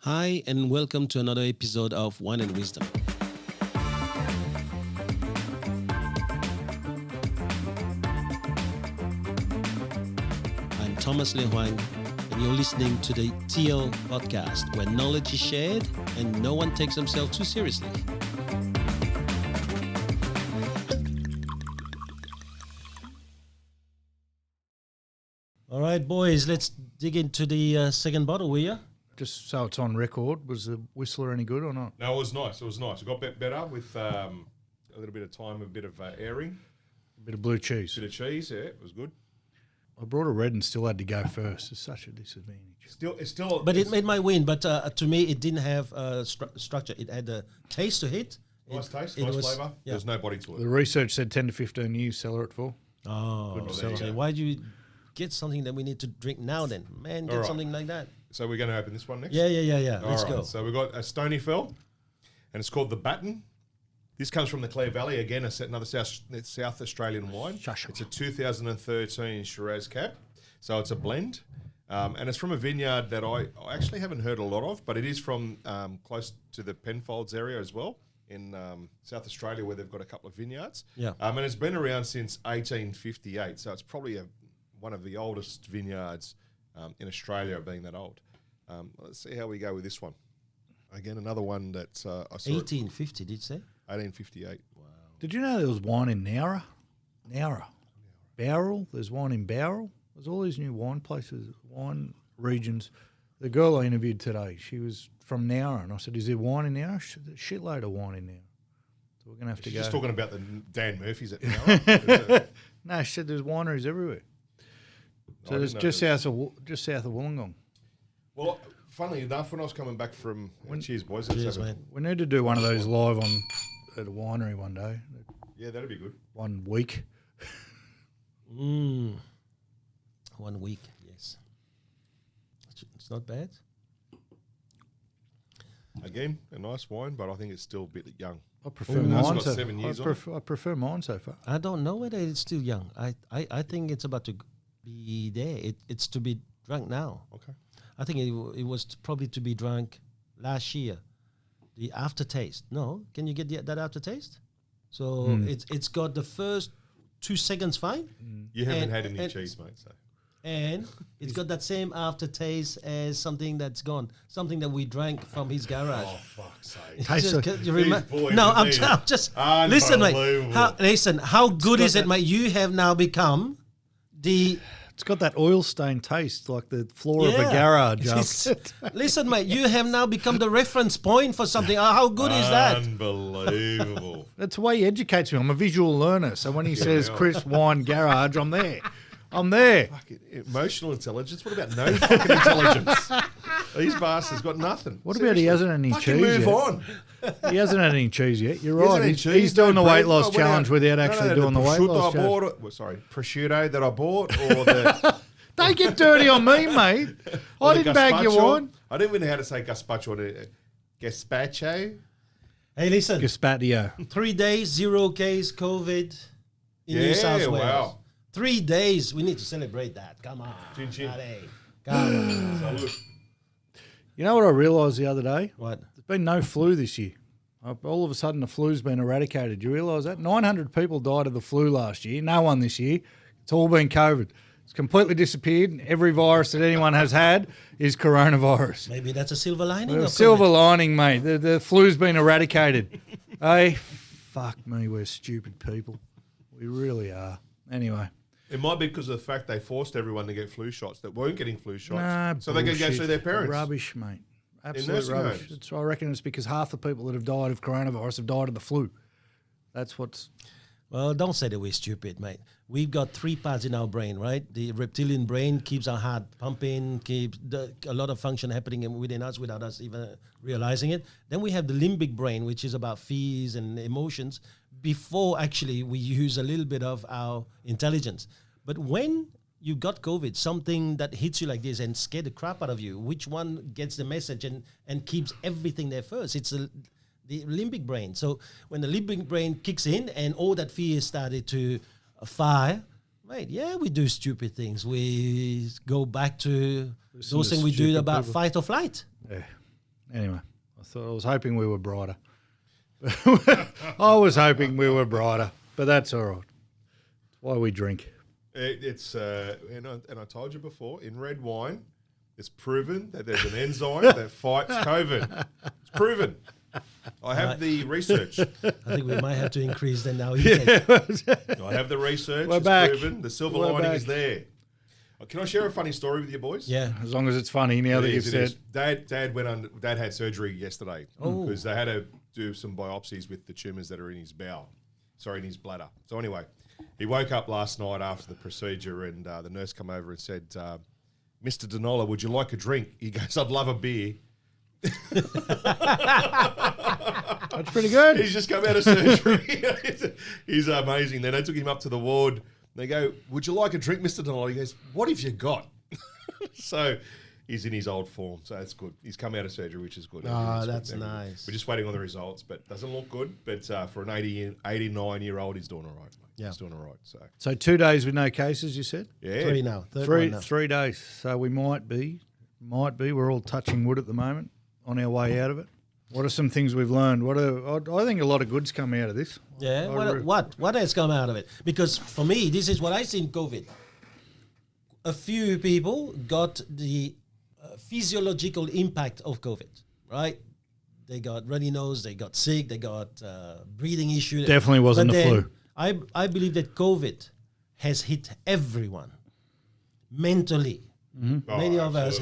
Hi, and welcome to another episode of Wine and Wisdom. I'm Thomas Le Hoang, and you're listening to the TL podcast, where knowledge is shared and no one takes themselves too seriously. All right, boys, let's dig into the second bottle, will you? Just so it's on record, was the whistler any good or not? No, it was nice. It was nice. It got better with a little bit of time, a bit of airing. A bit of blue cheese. Bit of cheese, yeah, it was good. I brought a red and still had to go first. It's such a disadvantage. But it might win. But to me, it didn't have structure. It had a taste to it. Nice taste, nice flavour. Yeah. There's no body to it. The research said 10 to 15 years seller it for. Oh, so why do you get something that we need to drink now then? Man, get something like that. So we're going to open this one next? Yeah. Let's go. So we've got a Stonyfell, and it's called the Baton. This comes from the Clare Valley, again, another South Australian wine. It's a 2013 Shiraz Cab, so it's a blend. And it's from a vineyard that I actually haven't heard a lot of, but it is from close to the Penfolds area as well, in South Australia, where they've got a couple of vineyards. Yeah. And it's been around since 1858, so it's probably one of the oldest vineyards in Australia, being that old. Let's see how we go with this one. Again, another one that I saw. 1850, did you say? 1858. Wow. Did you know there was wine in Nowra? Bowral. There's wine in Bowral. There's all these new wine places, wine regions. The girl I interviewed today, she was from Nowra, and I said, "Is there wine in Nowra?" She said, "There's a shitload of wine in Nowra." So we're going to have to go. She's talking about the Dan Murphys at Nowra. No, she said there's wineries everywhere. So it's just south of Wollongong. Well, funnily enough, when I was coming back from cheers, boys. Cheers, man. We need to do one of those live at a winery one day. Yeah, that'd be good. 1 week. 1 week, yes. It's not bad. Again, a nice wine, but I think it's still a bit young. I prefer It's mine. got 7 years on it. I prefer mine so far. I don't know whether it's still young. I think it's about to be there. It's to be drunk now. Okay. I think it was probably to be drunk last year. The aftertaste. No, can you get that aftertaste? So it's got the first 2 seconds fine. You haven't had any cheese, mate. So. And it's got that same aftertaste as something that's gone, something that we drank from his garage. Oh, fuck's sake. Tastes like- You remember? These boys No, are I'm needed. just listen, mate. Unbelievable. How good is it, mate? You have now become the It's got that oil stain taste, like the floor of a garage. Listen, mate, you have now become the reference point for something. How good is that? Unbelievable. That's the way he educates me. I'm a visual learner. So when he says Chris Wine Garage, I'm there. Fucking emotional intelligence. What about no fucking intelligence? These bastards got nothing. What about he hasn't had any Fucking cheese move yet? on. He hasn't had any cheese yet. You're He hasn't right. had He's, cheese, he's doing no the weight bread. loss I went challenge out- without No, actually the doing the weight prosciutto loss I challenge. bought, prosciutto that I bought, or the Don't get dirty on me, mate. or I the didn't bag your gazpacho. wine. I don't even know how to say gazpacho or gazpacho. Hey, listen, Gaspatio. 3 days, 0 case COVID in New South Wales. Wow. 3 days. We need to celebrate that. Come on. Chin chin. Buddy. Come on. Salute. You know what I realised the other day? What? There's been no flu this year. All of a sudden, the flu's been eradicated. Do you realise that? 900 people died of the flu last year. No one this year. It's all been COVID. It's completely disappeared. Every virus that anyone has had is coronavirus. Maybe that's a silver lining. of Silver COVID. lining, mate. The flu's been eradicated. Hey, fuck me, we're stupid people. We really are. Anyway. It might be because of the fact they forced everyone to get flu shots that weren't getting flu shots. Nah, so they can go bullshit. see their parents. Rubbish, mate. Absolute nursing rubbish. homes. I reckon it's because half the people that have died of coronavirus have died of the flu. That's what's... Well, don't say that we're stupid, mate. We've got 3 parts in our brain, right? The reptilian brain keeps our heart pumping, keeps a lot of function happening within us without us even realizing it. Then we have the limbic brain, which is about fears and emotions, before actually we use a little bit of our intelligence. But when you got COVID, something that hits you like this and scare the crap out of you, which one gets the message and keeps everything there first? It's the limbic brain. So when the limbic brain kicks in and all that fear started to fire, right, yeah, we do stupid things. We go back to those things we do about fight or flight. Yeah. Anyway, I was hoping we were brighter. I was hoping we were brighter, but that's all right. It's why we drink. And I told you before, in red wine, it's proven that there's an enzyme that fights COVID. It's proven. I have the research. I think we might have to increase then now. I have the research. We're it's back. proven. The silver lining is there. Can I share a funny story with you boys? Yeah. As long as it's funny now that you've said. Dad had surgery yesterday because they had to do some biopsies with the tumours that are in his in his bladder. So anyway, he woke up last night after the procedure and the nurse came over and said, Mr. Denola, would you like a drink? He goes, I'd love a beer. That's pretty good. He's just come out of surgery. He's amazing. Then they took him up to the ward. They go, would you like a drink, Mr. Denola? He goes, what have you got? So he's in his old form. So that's good. He's come out of surgery, which is good. Oh, that's nice. We're just waiting on the results, but doesn't look good. But for an 89-year-old, he's doing all right. Yeah. He's doing all right. So 2 days with no cases, you said? Yeah. 3 now. Third Three, one now. 3 days. So we might be, we're all touching wood at the moment on our way out of it. What are some things we've learned? I think a lot of good's come out of this. Yeah. What has come out of it? Because for me, this is what I see in COVID. A few people got the physiological impact of COVID, right? They got runny nose, they got sick, they got breathing issues. Definitely wasn't the flu. I believe that COVID has hit everyone mentally. Many of us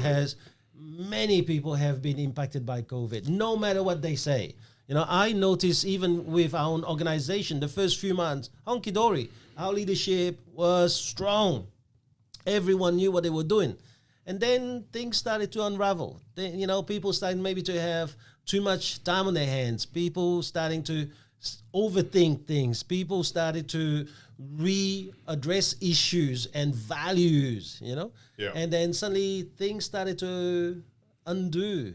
many people have been impacted by COVID, no matter what they say. You know, I notice even with our own organization, the first few months, honky-dory, our leadership was strong. Everyone knew what they were doing. And then things started to unravel. People started maybe to have too much time on their hands. People starting to overthink things. People started to readdress issues and values, Yeah. And then suddenly things started to undo,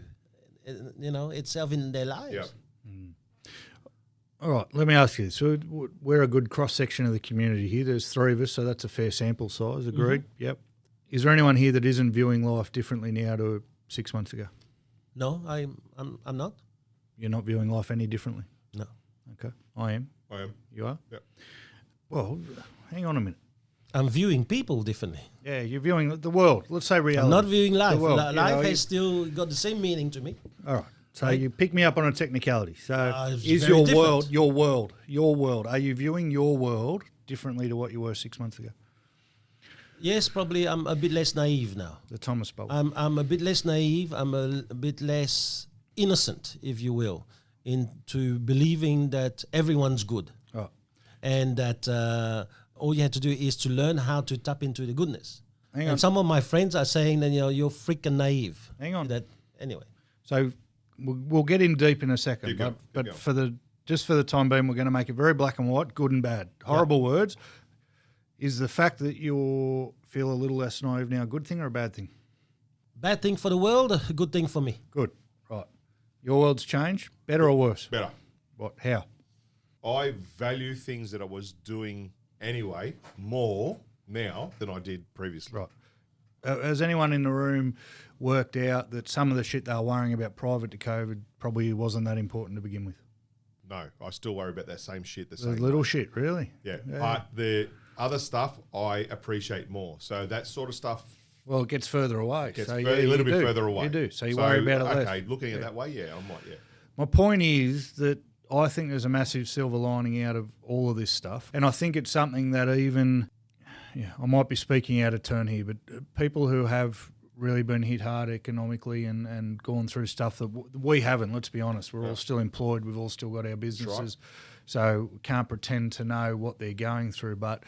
itself in their lives. Yeah. All right, let me ask you this. So we're a good cross-section of the community here. There's 3 of us, so that's a fair sample size. Agreed? Yep. Is there anyone here that isn't viewing life differently now to 6 months ago? No, I'm not. You're not viewing life any differently? No. Okay. I am. You are? Yep. Well, hang on a minute. I'm viewing people differently. Yeah, you're viewing the world. Let's say reality. I'm not viewing life. The world. Life has still got the same meaning to me. All right. So you pick me up on a technicality. So is very your different. world, are you viewing your world differently to what you were 6 months ago? Yes, probably I'm a bit less naive now. The Thomas bubble. I'm a bit less naive. I'm a bit less innocent, if you will, into believing that everyone's good. Oh. And that all you have to do is to learn how to tap into the goodness. Hang on. And some of my friends are saying that, you're freaking naive. Hang on. Anyway. So we'll get in deep in a second, Keep going. but for the time being, we're going to make it very black and white, good and bad. Horrible words. Is the fact that you feel a little less naive now a good thing or a bad thing? Bad thing for the world, a good thing for me. Good. Right. Your world's changed, better or worse? Better. What? How? I value things that I was doing anyway more now than I did previously. Right. Has anyone in the room worked out that some of the shit they were worrying about private to COVID probably wasn't that important to begin with? No, I still worry about that same shit. The little shit, really? Yeah. But the other stuff I appreciate more. So that sort of stuff Well, it gets further away. gets so a little bit do. further away. You do. So you worry about it less. Okay, looking at it that way, yeah, I might, yeah. My point is that I think there's a massive silver lining out of all of this stuff. And I think it's something that even, I might be speaking out of turn here, but people who have really been hit hard economically and gone through stuff that we haven't, let's be honest. We're all still employed. We've all still got our businesses. So can't pretend to know what they're going through. But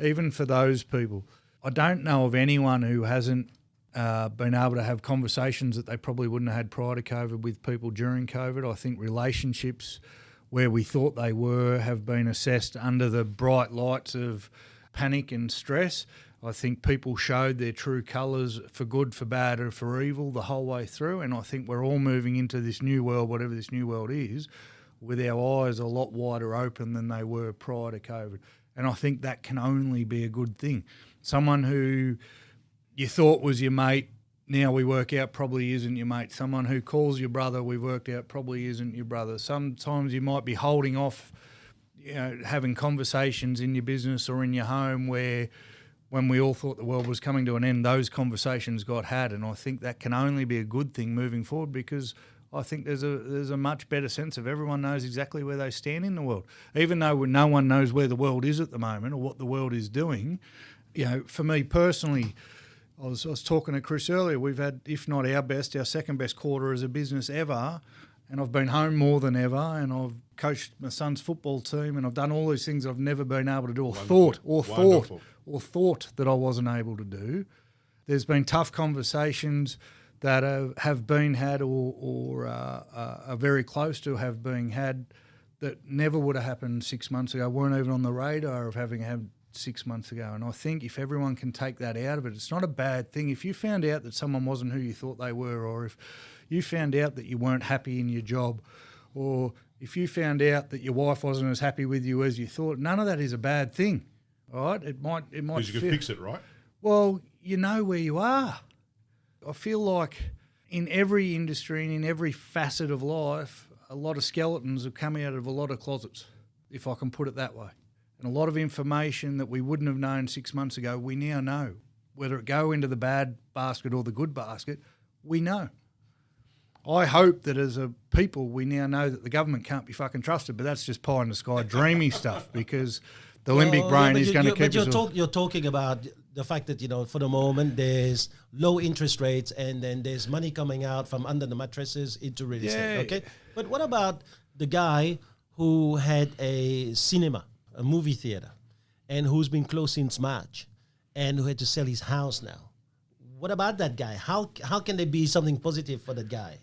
even for those people, I don't know of anyone who hasn't been able to have conversations that they probably wouldn't have had prior to COVID with people during COVID. I think relationships where we thought they were have been assessed under the bright lights of panic and stress. I think people showed their true colours for good, for bad, or for evil the whole way through. And I think we're all moving into this new world, whatever this new world is, with our eyes a lot wider open than they were prior to COVID. And I think that can only be a good thing. Someone who you thought was your mate now we work out probably isn't your mate. Someone who calls your brother, we've worked out probably isn't your brother. Sometimes you might be holding off, having conversations in your business or in your home where when we all thought the world was coming to an end, those conversations got had. And I think that can only be a good thing moving forward, because I think there's a much better sense of everyone knows exactly where they stand in the world. Even though no one knows where the world is at the moment or what the world is doing, for me personally, I was talking to Chris earlier, we've had, if not our second best quarter as a business ever, and I've been home more than ever, and I've coached my son's football team, and I've done all these things I've never been able to do or thought that I wasn't able to do. There's been tough conversations that have been had or are very close to have been had that never would have happened 6 months ago, weren't even on the radar of having had 6 months ago. And I think if everyone can take that out of it, it's not a bad thing. If you found out that someone wasn't who you thought they were, or if you found out that you weren't happy in your job, or if you found out that your wife wasn't as happy with you as you thought, none of that is a bad thing, all right? It might because you can fix it, right? Well, you know where you are. I feel like in every industry and in every facet of life, a lot of skeletons have come out of a lot of closets, if I can put it that way. And a lot of information that we wouldn't have known 6 months ago, we now know. Whether it go into the bad basket or the good basket, we know. I hope that as a people, we now know that the government can't be fucking trusted, but that's just pie in the sky dreamy stuff, because the limbic brain is going to keep us... You're talking about the fact that, for the moment, there's low interest rates and then there's money coming out from under the mattresses into real estate, okay? But what about the guy who had a cinema, a movie theater, and who's been closed since March, and who had to sell his house now? What about that guy? How can there be something positive for that guy?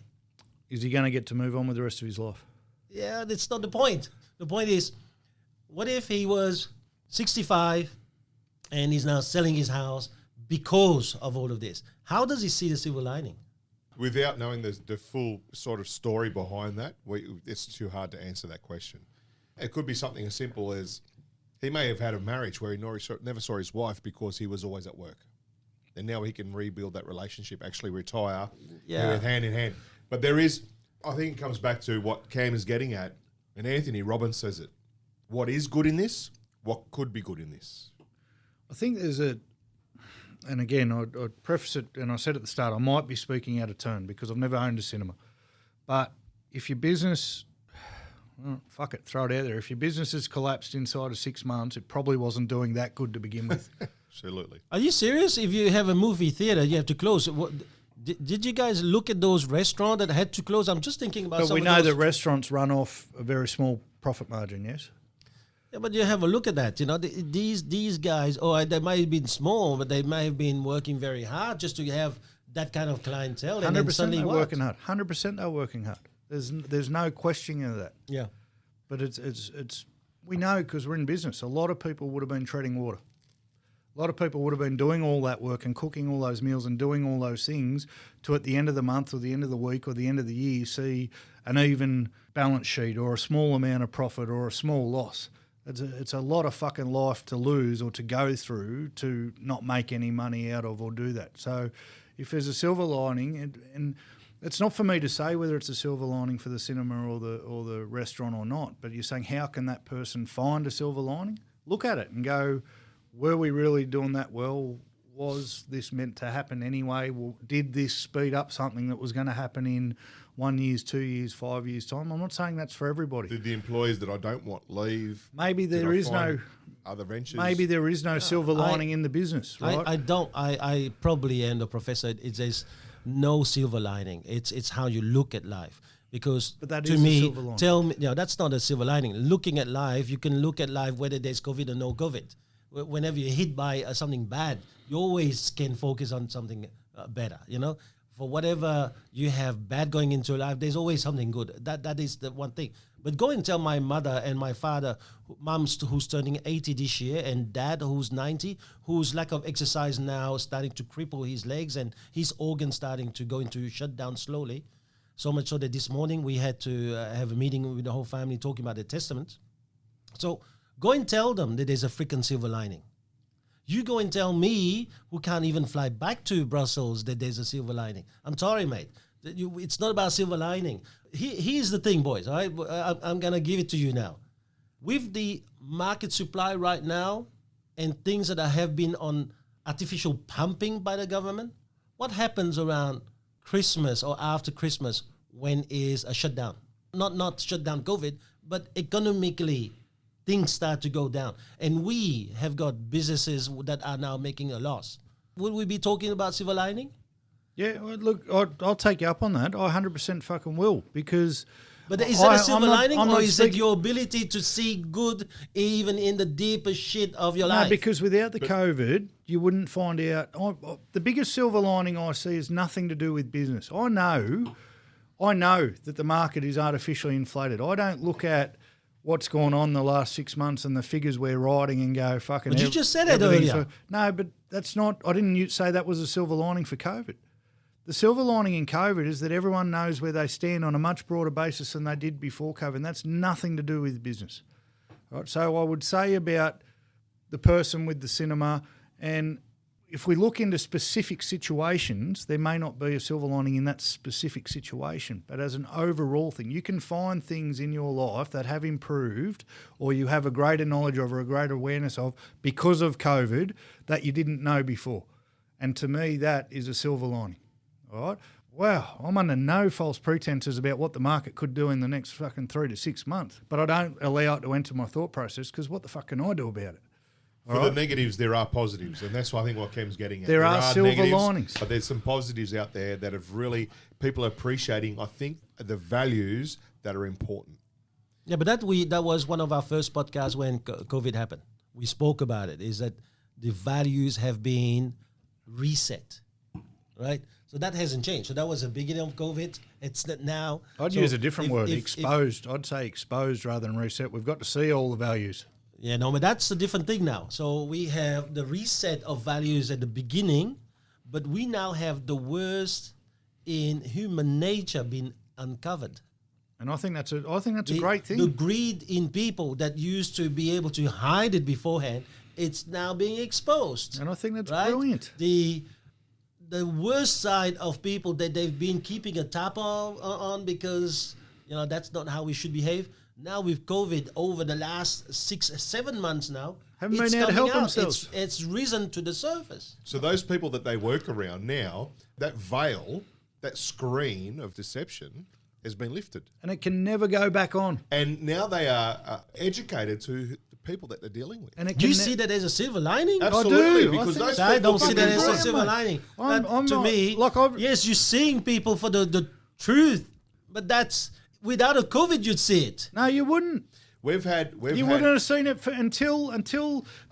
Is he going to get to move on with the rest of his life? Yeah, that's not the point. The point is, what if he was 65 and he's now selling his house because of all of this? How does he see the silver lining? Without knowing the full sort of story behind that, it's too hard to answer that question. It could be something as simple as he may have had a marriage where he never saw his wife because he was always at work. And now he can rebuild that relationship, actually retire hand in hand. But there is, I think it comes back to what Cam is getting at, and Anthony Robbins says it. What is good in this? What could be good in this? I think there's and again, I'd preface it, and I said at the start, I might be speaking out of turn because I've never owned a cinema. But if your business, fuck it, throw it out there. If your business has collapsed inside of 6 months, it probably wasn't doing that good to begin with. Absolutely. Are you serious? If you have a movie theater, you have to close. Did you guys look at those restaurants that had to close? I'm just thinking about. But we know that restaurants run off a very small profit margin. Yes. Yeah, but you have a look at that. These guys. They might have been small, but they might have been working very hard just to have that kind of clientele. 100% they're working hard. 100% they're working hard. There's no questioning of that. Yeah. But it's we know because we're in business. A lot of people would have been treading water. A lot of people would have been doing all that work and cooking all those meals and doing all those things to at the end of the month or the end of the week or the end of the year see an even balance sheet or a small amount of profit or a small loss. It's a lot of fucking life to lose or to go through to not make any money out of or do that. So if there's a silver lining, and it's not for me to say whether it's a silver lining for the cinema or the restaurant or not, but you're saying how can that person find a silver lining? Look at it and go, were we really doing that well? Was this meant to happen anyway? Well, did this speed up something that was going to happen in 1 year, 2 years, 5 years' time? I'm not saying that's for everybody. Did the employees that I don't want leave? Maybe there is no other ventures. Maybe there is no silver lining in the business, right? I don't. I probably am the professor. There's no silver lining. It's how you look at life. Because but that to is me, a silver lining. That's not a silver lining. Looking at life, you can look at life whether there's COVID or no COVID. Whenever you're hit by something bad, you always can focus on something better, For whatever you have bad going into life, there's always something good. That is the one thing. But go and tell my mother and my father, mom's who's turning 80 this year, and dad who's 90, whose lack of exercise now starting to cripple his legs and his organs starting to go into shutdown slowly. So much so that this morning we had to have a meeting with the whole family talking about the testament. So go and tell them that there's a freaking silver lining. You go and tell me, who can't even fly back to Brussels, that there's a silver lining. I'm sorry, mate. It's not about silver lining. Here's the thing, boys. All right, I'm gonna give it to you now. With the market supply right now and things that have been on artificial pumping by the government, what happens around Christmas or after Christmas when is a shutdown? Not shut down COVID, but economically things start to go down. And we have got businesses that are now making a loss. Would we be talking about silver lining? Yeah, well, look, I'll take you up on that. I 100% fucking will, because... But is that a silver lining, I'm or not is it your ability to see good even in the deepest shit of your life? No, because without the COVID, you wouldn't find out. The biggest silver lining I see is nothing to do with business. I know that the market is artificially inflated. I don't look at what's gone on the last 6 months and the figures we're riding and go, fucking... But you just said it earlier. No, but that's not... I didn't say that was a silver lining for COVID. The silver lining in COVID is that everyone knows where they stand on a much broader basis than they did before COVID, and that's nothing to do with business. Right? So I would say about the person with the cinema, and if we look into specific situations, there may not be a silver lining in that specific situation, but as an overall thing, you can find things in your life that have improved or you have a greater knowledge of or a greater awareness of because of COVID that you didn't know before. And to me, that is a silver lining. All right. Wow, I'm under no false pretenses about what the market could do in the next fucking 3 to 6 months, but I don't allow it to enter my thought process because what the fuck can I do about it? For the negatives, there are positives, and that's why I think what Kem's getting at. There are silver negatives, linings. but there's some positives out there that have really people are appreciating. I think the values that are important. Yeah, but that was one of our first podcasts when COVID happened. We spoke about it. Is that the values have been reset, right? So that hasn't changed. So that was the beginning of COVID. It's not now. I'd use a different word, exposed. I'd say exposed rather than reset. We've got to see all the values. Yeah, no, but that's a different thing now. So we have the reset of values at the beginning, but we now have the worst in human nature being uncovered. And I think that's a great thing. The greed in people that used to be able to hide it beforehand, it's now being exposed. And I think that's right? brilliant. The worst side of people that they've been keeping a tap on because, that's not how we should behave. Now with COVID over the last 6-7 months now, haven't been able to help themselves. It's risen to the surface. So those people that they work around now, that veil, that screen of deception has been lifted. And it can never go back on. And now they are educated to the people that they're dealing with. And do you see that as a silver lining? Absolutely. I do. Because those I don't see that as a brilliant, silver mate. lining. Me, yes, you're seeing people for the truth, but that's... Without a COVID, you'd see it. No, you wouldn't. You wouldn't have seen it until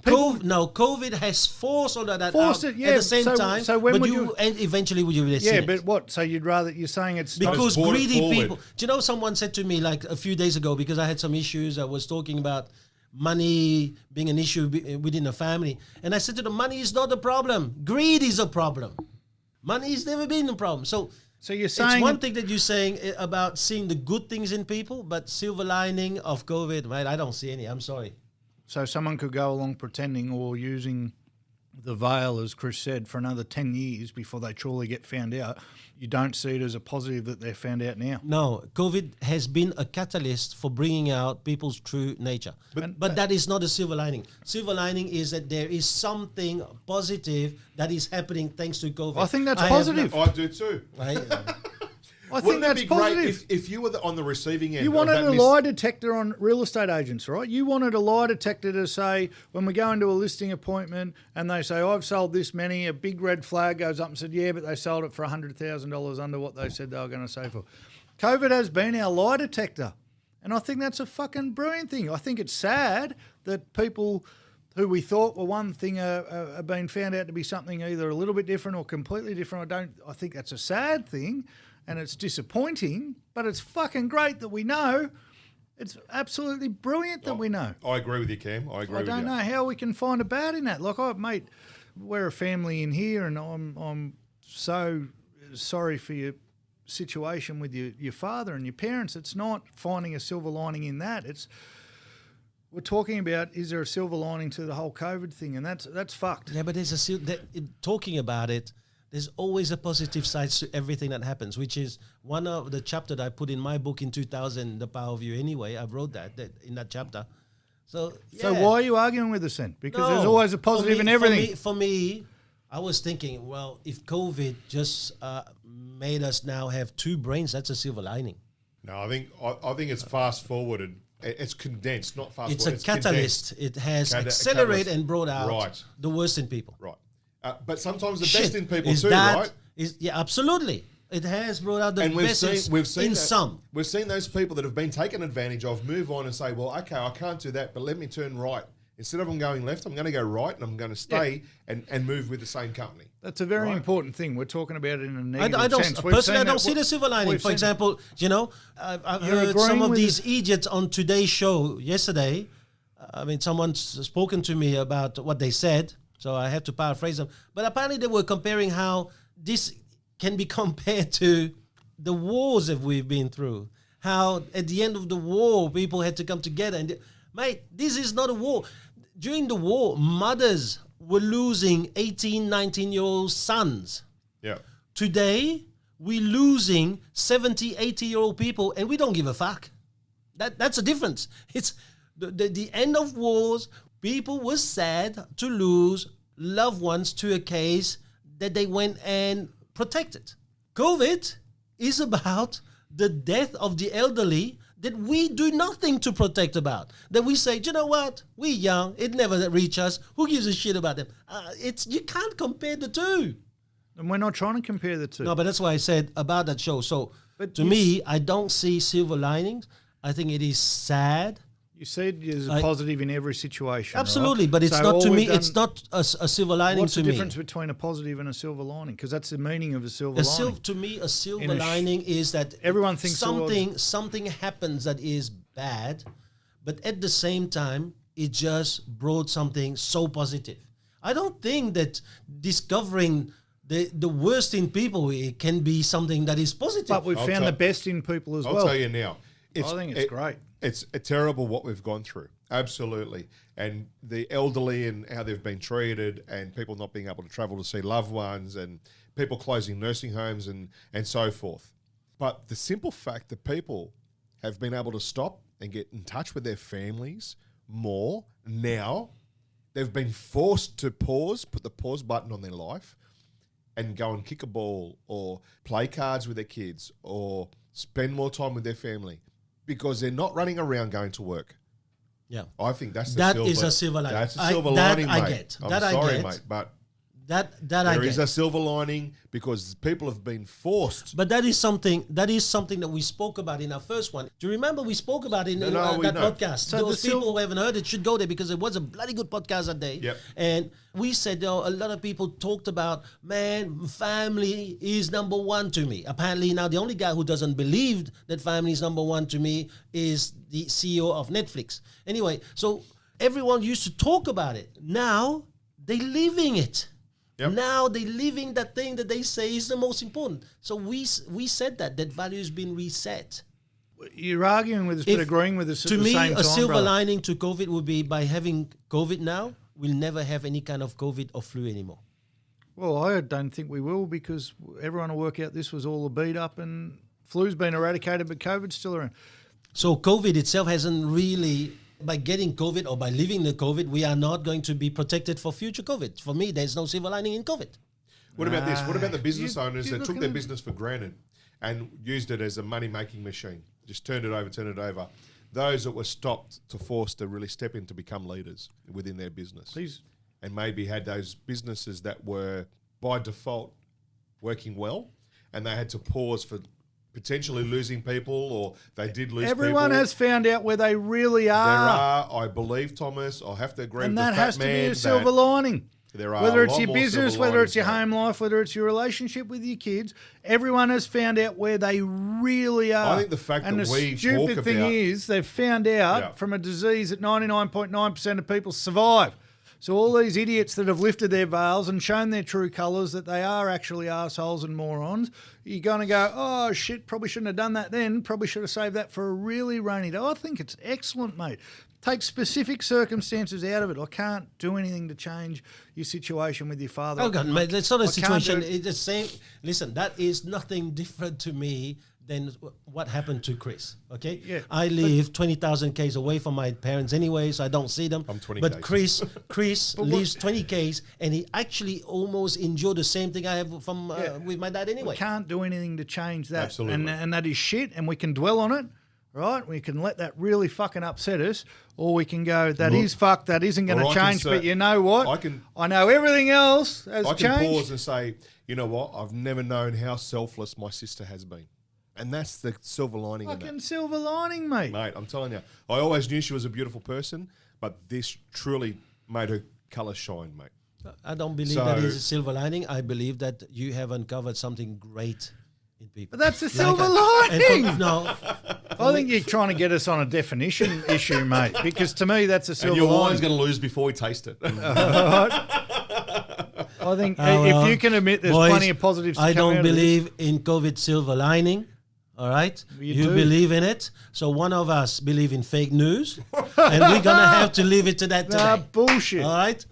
people... COVID has forced all of that forced out it, yeah. at the same time. So when but would and eventually would you see it? Yeah, but what? So you're saying it's... Because not greedy forward. people... Do you know someone said to me like a few days ago, because I had some issues, I was talking about money being an issue within the family. And I said to them, money is not the problem. Greed is a problem. Money has never been the problem. So you're saying... It's one thing that you're saying about seeing the good things in people, but silver lining of COVID, right? I don't see any. I'm sorry. So someone could go along pretending or using the veil, as Chris said, for another 10 years before they truly get found out. You don't see it as a positive that they're found out now. No, COVID has been a catalyst for bringing out people's true nature. But that is not a silver lining. Silver lining is that there is something positive that is happening thanks to COVID. I think that's positive. I do too. Right? I think that's positive. Great if you were on the receiving end? You wanted a lie detector on real estate agents, right? You wanted a lie detector to say, when we go into a listing appointment and they say, I've sold this many, a big red flag goes up and said, yeah, but they sold it for $100,000 under what they said they were going to sell for. COVID has been our lie detector. And I think that's a fucking brilliant thing. I think it's sad that people who we thought were one thing are being found out to be something either a little bit different or completely different. I think that's a sad thing. And it's disappointing, but it's fucking great that we know. It's absolutely brilliant that we know. I agree with you, Cam. I don't know how we can find a bad in that. Like, mate, we're a family in here, and I'm so sorry for your situation with your father and your parents. It's not finding a silver lining in that. We're talking about, is there a silver lining to the whole COVID thing? And that's fucked. Yeah, but talking about it, there's always a positive side to everything that happens, which is one of the chapter that I put in my book in 2000, The Power of You Anyway. I've wrote that in that chapter. So why are you arguing with us then? Because there's always a positive in everything. For me, I was thinking, well, if COVID just made us now have two brains, that's a silver lining. No, I think it's fast forwarded. It's condensed, not fast forwarded. It's a catalyst. It has accelerated and brought out the worst in people. Right. But sometimes the best in people too, right? Yeah, absolutely. It has brought out the best in some. We've seen those people that have been taken advantage of move on and say, well, okay, I can't do that, but let me turn right. Instead of them going left, I'm going to go right and I'm going to stay and move with the same company. That's a very important thing. We're talking about it in a negative sense. Personally, I don't see the silver lining. For example, I've heard some of these idiots on Today's show yesterday. Someone's spoken to me about what they said, so I have to paraphrase them. But apparently they were comparing how this can be compared to the wars that we've been through. How at the end of the war, people had to come together. And mate, this is not a war. During the war, mothers were losing 18, 19-year-old sons. Yeah. Today, we're losing 70, 80-year-old people, and we don't give a fuck. That's the difference. It's the end of wars. People were sad to lose loved ones to a case that they went and protected. COVID is about the death of the elderly that we do nothing to protect about. That we say, you know what? We're young. It never reach us. Who gives a shit about them? You can't compare the two. And we're not trying to compare the two. No, but that's why I said about that show. So to me, I don't see silver linings. I think it is sad. You said there's a positive in every situation. Absolutely, right? but it's not to me. It's not a silver lining to me. What's the difference between a positive and a silver lining? Because that's the meaning of a silver lining. To me, a silver lining is that everyone thinks something happens that is bad, but at the same time, it just brought something so positive. I don't think that discovering the worst in people can be something that is positive. But we've found the best in people as well. I'll tell you now. I think it's great. It's terrible what we've gone through. Absolutely. And the elderly and how they've been treated and people not being able to travel to see loved ones and people closing nursing homes and so forth. But the simple fact that people have been able to stop and get in touch with their families more now, they've been forced to put the pause button on their life and go and kick a ball or play cards with their kids or spend more time with their family. Because they're not running around going to work. Yeah, I think that's a silver lining. That's a silver lining, mate. I get. I'm sorry, mate, but there is a silver lining because people have been forced. But that is something that we spoke about in our first one. Do you remember we spoke about it in that podcast? So those people who haven't heard it should go there because it was a bloody good podcast that day. Yep. And we said a lot of people talked about, man, family is number one to me. Apparently now the only guy who doesn't believe that family is number one to me is the CEO of Netflix. Anyway, so everyone used to talk about it. Now they're living it. Yep. Now they're living that thing that they say is the most important. So we said that value has been reset. You're arguing with us, but agreeing with us at the same time, to me, a silver lining to COVID would be by having COVID now, we'll never have any kind of COVID or flu anymore. Well, I don't think we will because everyone will work out this was all a beat up and flu's been eradicated, but COVID's still around. So COVID itself hasn't really... By getting COVID or by living the COVID, we are not going to be protected for future COVID. For me, there's no silver lining in COVID. What about this? What about the business owners that took their business for granted and used it as a money-making machine? Just turned it over. Those that were stopped to force to really step in to become leaders within their business. And maybe had those businesses that were, by default, working well, and they had to pause for potentially losing people, or they did lose Everyone people. has found out where they really are. There are, I believe, Thomas, I'll have to agree with the fat man. And that has to be a silver lining. There are whether it's your business, whether it's your home life, whether it's your relationship with your kids, everyone has found out where they really are. I think the fact that we talk about... And the stupid thing is they've found out from a disease that 99.9% of people survive. So all these idiots that have lifted their veils and shown their true colours, that they are actually arseholes and morons, you're going to go, oh, shit, probably shouldn't have done that then. Probably should have saved that for a really rainy day. I think it's excellent, mate. Take specific circumstances out of it. I can't do anything to change your situation with your father. Oh God, mate, it's not a I can't situation. do- It's the same. Listen, that is nothing different to me than what happened to Chris. Okay, Yeah, I live 20,000 k's away from my parents anyway, so I don't see them. I'm 20 But k's. Chris lives 20 k's, and he actually almost enjoyed the same thing I have from with my dad anyway. We can't do anything to change that. Absolutely. And that is shit, and we can dwell on it, right? We can let that really fucking upset us, or we can go, that Look, is fucked, that isn't going or to I can change, say- but you know what? I know everything else has I can changed. pause and say, you know what? I've never known how selfless my sister has been. And that's the silver lining in Fucking that. silver lining, mate. Mate, I'm telling you. I always knew she was a beautiful person, but this truly made her colour shine, mate. I don't believe So- that is a silver lining. I believe that you have uncovered something great in people. But that's the Like silver and lining. no, I think you're trying to get us on a definition issue, mate, because to me that's a And silver your wine's lining. going to lose before we taste it. I think well, if you can admit there's boys, plenty of positives to I come don't out of this. believe in COVID silver lining. All right, You you do. believe in it. So one of us believe in fake news, and we're gonna have to leave it to that today. Nah, bullshit. All right.